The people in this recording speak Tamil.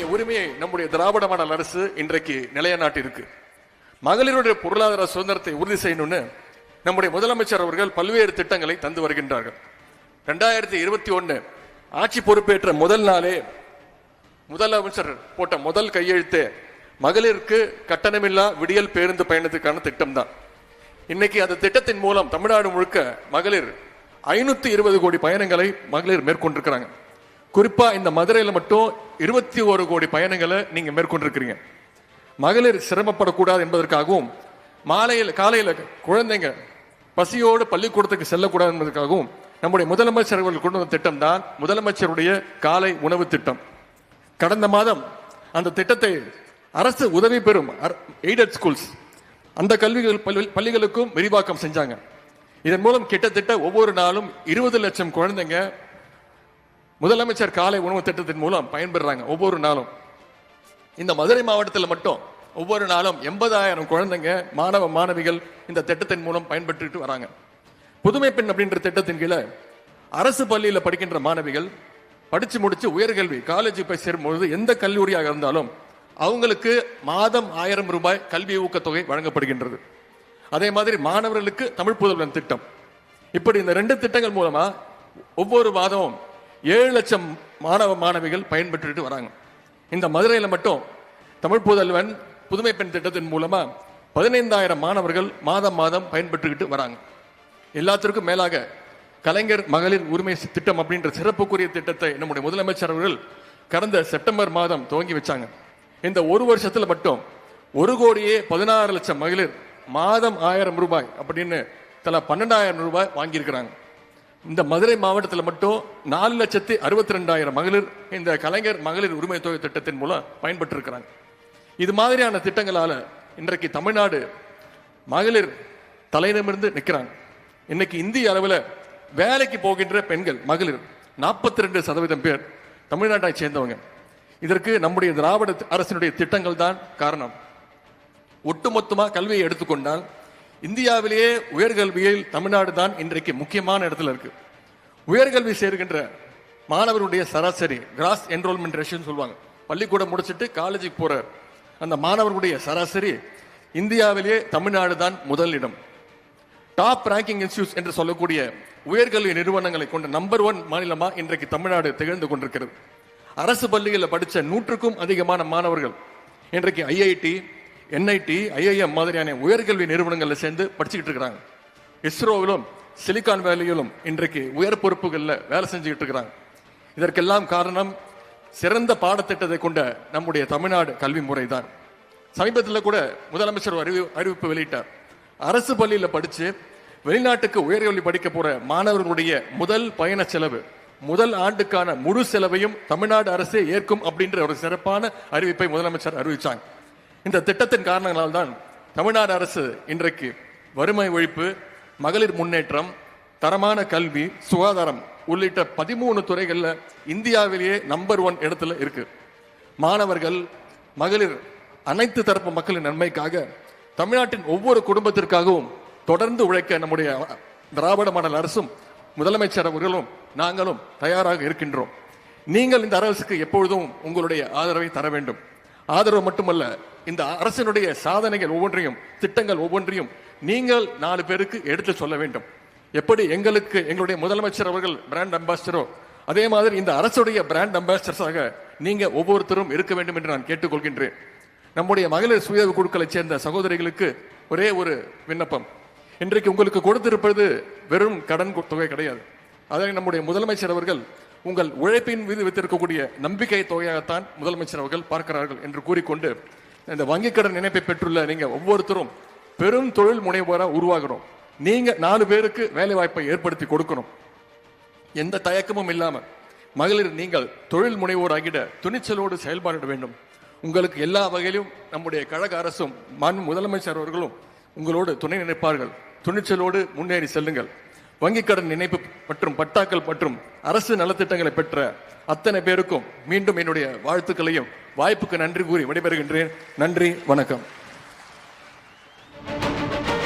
மகளிருடைய உரிமையை நம்முடைய திராவிட மாடல் அரசு இன்றைக்கு நிலைநாட்டி இருக்கு. மகளிருடைய பொருளாதார சுதந்திரத்தை உறுதி செய்யணும்னு நம்முடைய முதலமைச்சர் அவர்கள் பல்வேறு திட்டங்களை தந்து வருகின்றார்கள். 2021 ஆட்சி பொறுப்பேற்ற முதல் நாளே முதலமைச்சர் போட்ட முதல் கையெழுத்து மகளிருக்கு கட்டணமில்லா விடியல் பேருந்து பயணத்துக்கான திட்டம் தான். இன்னைக்கு அந்த திட்டத்தின் மூலம் தமிழ்நாடு முழுக்க மகளிர் 520 கோடி பயணங்களை மகளிர் மேற்கொண்டிருக்கிறாங்க. குறிப்பா இந்த மதுரையில மட்டும் 21 கோடி பயணங்களை நீங்க மேற்கொண்டிருக்கிறீங்க. மகளிர் சிரமப்படக்கூடாது என்பதற்காகவும் காலையில குழந்தைங்க பசியோடு பள்ளிக்கூடத்துக்கு செல்லக்கூடாது என்பதற்காகவும் நம்முடைய முதலமைச்சர் அவர்கள் கொண்டு வந்த திட்டம் தான் முதலமைச்சருடைய காலை உணவு திட்டம். கடந்த மாதம் அந்த திட்டத்தை அரசு உதவி பெறும் எய்டட் ஸ்கூல்ஸ் அந்த பள்ளிகளுக்கும் விரிவாக்கம் செஞ்சாங்க. இதன் மூலம் கிட்டத்தட்ட ஒவ்வொரு நாளும் 20 லட்சம் குழந்தைங்க முதலமைச்சர் காலை உணவு திட்டத்தின் மூலம் பயன்பெறாங்க. ஒவ்வொரு நாளும் இந்த மதுரை மாவட்டத்தில் மட்டும் ஒவ்வொரு நாளும் 80,000 குழந்தைங்க மாணவ மாணவிகள் இந்த திட்டத்தின் மூலம் பயன்பெற்று வராங்க. புதுமை பெண் அப்படின்ற திட்டத்தின் கீழே அரசு பள்ளியில் படிக்கின்ற மாணவிகள் படிச்சு முடிச்சு உயர்கல்வி காலேஜ் போய் சேரும்போது எந்த கல்லூரியாக இருந்தாலும் அவங்களுக்கு மாதம் 1000 ரூபாய் கல்வி ஊக்கத்தொகை வழங்கப்படுகின்றது. அதே மாதிரி மாணவர்களுக்கு தமிழ் புதல்வன் திட்டம். இப்படி இந்த 2 திட்டங்கள் மூலமா ஒவ்வொரு மாதமும் 7 லட்சம் மாணவ மாணவிகள் பயன்பெற்று வராங்க. இந்த மதுரையில மட்டும் தமிழ் புதல்வன் புதுமை பெண் திட்டத்தின் மூலமா 15,000 மாணவர்கள் மாதம் மாதம் பயன்பெற்றுக்கிட்டு வராங்க. எல்லாத்திற்கும் மேலாக கலைஞர் மகளிர் உரிமை திட்டம் அப்படின்ற சிறப்புக்குரிய திட்டத்தை நம்முடைய முதலமைச்சர் அவர்கள் கடந்த செப்டம்பர் மாதம் துவங்கி வச்சாங்க. இந்த ஒரு வருஷத்துல மட்டும் 1,16,00,000 மகளிர் மாதம் 1000 ரூபாய் அப்படின்னு தலா 12,000 ரூபாய் வாங்கியிருக்கிறாங்க. இந்த மதுரை மாவட்டத்தில் மட்டும் 4,62,000 மகளிர் இந்த கலைஞர் மகளிர் உரிமை தொகை திட்டத்தின் மூலம் பயன்பெற்று இருக்கிறாங்க. இது மாதிரியான திட்டங்களால இன்றைக்கு தமிழ்நாடு மகளிர் தலையிடமிருந்து நிற்கிறாங்க. இன்னைக்கு இந்திய அளவில் வேலைக்கு போகின்ற பெண்கள் மகளிர் 42% பேர் தமிழ்நாட்டை சேர்ந்தவங்க. இதற்கு நம்முடைய திராவிட அரசினுடைய திட்டங்கள் தான் காரணம். ஒட்டுமொத்தமாக கல்வியை எடுத்துக்கொண்டால் இந்தியாவிலேயே உயர்கல்வியில் தமிழ்நாடு தான் இன்றைக்கு முக்கியமான இடத்துல இருக்கு. உயர்கல்வி சேர்கின்ற மாணவருடைய சராசரி கிராஸ் என்ரோல்மெண்ட் ரேஷியோன்னு சொல்லுவாங்க. பள்ளிக்கூடம் முடிச்சுட்டு காலேஜுக்கு போற அந்த மாணவர்களுடைய சராசரி இந்தியாவிலேயே தமிழ்நாடு தான் முதல் இடம். டாப் ரேங்கிங் இன்ஸ்டிடியூட்ஸ் என்று சொல்லக்கூடிய உயர்கல்வி நிறுவனங்களை கொண்ட நம்பர் 1 மாநிலமா இன்றைக்கு தமிழ்நாடு திகழ்ந்து கொண்டிருக்கிறது. அரசு பள்ளிகளில் படித்த 100க்கும் அதிகமான மாணவர்கள் இன்றைக்கு IIT, NIT, IIM மாதிரியான உயர்கல்வி நிறுவனங்களில் சேர்ந்து படிச்சுக்கிட்டு இருக்கிறாங்க. இஸ்ரோவிலும் சிலிகான் வேலியிலும் இன்றைக்கு உயர் பொறுப்புகளில் வேலை செஞ்சுக்கிட்டு இருக்கிறாங்க. இதற்கெல்லாம் காரணம் சிறந்த பாடத்திட்டத்தை கொண்ட நம்முடைய தமிழ்நாடு கல்வி முறை தான். சமீபத்தில் கூட முதலமைச்சர் அறிவிப்பு வெளியிட்டார். அரசு பள்ளியில் படித்து வெளிநாட்டுக்கு உயர்கல்வி படிக்க போற மாணவர்களுடைய முதல் பயண செலவு முதல் ஆண்டுக்கான முழு செலவையும் தமிழ்நாடு அரசே ஏற்கும் அப்படின்ற ஒரு சிறப்பான அறிவிப்பை முதலமைச்சர் அறிவிச்சாங்க. இந்த திட்டத்தின் காரணங்களால் தான் தமிழ்நாடு அரசு இன்றைக்கு வறுமை ஒழிப்பு, மகளிர் முன்னேற்றம், தரமான கல்வி, சுகாதாரம் உள்ளிட்ட 13 துறைகள்ல இந்தியாவிலேயே நம்பர் 1 இடத்துல இருக்கு. மாணவர்கள், மகளிர், அனைத்து தரப்பு மக்களின் நன்மைக்காக தமிழ்நாட்டின் ஒவ்வொரு குடும்பத்திற்காகவும் தொடர்ந்து உழைக்க நம்முடைய திராவிட மாடல் அரசும் முதலமைச்சர் அவர்களும் நாங்களும் தயாராக இருக்கின்றோம். நீங்கள் இந்த அரசுக்கு எப்பொழுதும் உங்களுடைய ஆதரவை தர வேண்டும். ஆதரவு மட்டுமல்ல, இந்த அரசினுடைய சாதனைகள் ஒவ்வொன்றையும், திட்டங்கள் ஒவ்வொன்றையும் நீங்கள் 4 பேருக்கு எடுத்து சொல்ல வேண்டும். எப்படி எங்களுக்கு எங்களுடைய முதலமைச்சர் அவர்கள் பிராண்ட் அம்பாசிடரோ அதே மாதிரி இந்த அரசுடைய பிராண்ட் அம்பாசிடர்ஸாக நீங்க ஒவ்வொருத்தரும் இருக்க வேண்டும் என்று நான் கேட்டுக்கொள்கின்றேன். நம்முடைய மகளிர் சுய குழுக்களை சேர்ந்த சகோதரிகளுக்கு ஒரே ஒரு விண்ணப்பம். இன்றைக்கு உங்களுக்கு கொடுத்திருப்பது வெறும் கடன் தொகை கிடையாது. அதை நம்முடைய முதலமைச்சர் அவர்கள் உங்கள் உழைப்பின் மீது வைத்திருக்கக்கூடிய நம்பிக்கை தொகையாகத்தான் முதலமைச்சர் அவர்கள் பார்க்கிறார்கள் என்று கூறிக்கொண்டு, இந்த வங்கிக் கடன் இணைப்பை பெற்றுள்ள நீங்க ஒவ்வொருத்தரும் பெரும் தொழில் முனைவோராக உருவாகிறோம். நீங்க 4 பேருக்கு வேலை வாய்ப்பை ஏற்படுத்தி கொடுக்கணும். எந்த தயக்கமும் இல்லாமல் மகளிர் நீங்கள் தொழில் முனைவோராகிட துணிச்சலோடு செயல்பாட வேண்டும். உங்களுக்கு எல்லா வகையிலும் நம்முடைய கழக அரசும் முதலமைச்சர் அவர்களும் உங்களோடு துணை நினைப்பார்கள். துணிச்சலோடு முன்னேறி செல்லுங்கள். வங்கிக் கடன் இணைப்பு மற்றும் பட்டாக்கள் மற்றும் அரசு நலத்திட்டங்களை பெற்ற அத்தனை பேருக்கும் மீண்டும் என்னுடைய வாழ்த்துக்களையும் வாய்ப்புக்கு நன்றி கூறி விடைபெறுகின்றேன். நன்றி, வணக்கம்.